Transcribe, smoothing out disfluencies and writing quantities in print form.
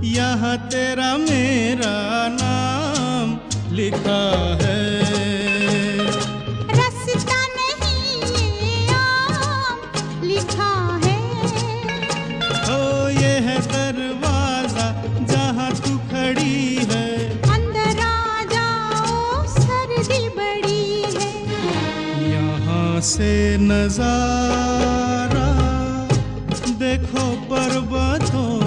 यहाँ तेरा मेरा नाम लिखा है। रास्ता नहीं ये आम लिखा है। ओ ये है दरवाजा जहाँ तू खड़ी है। अंदर आ जाओ सर्दी बड़ी है। यहाँ से नजारा देखो पर्वतों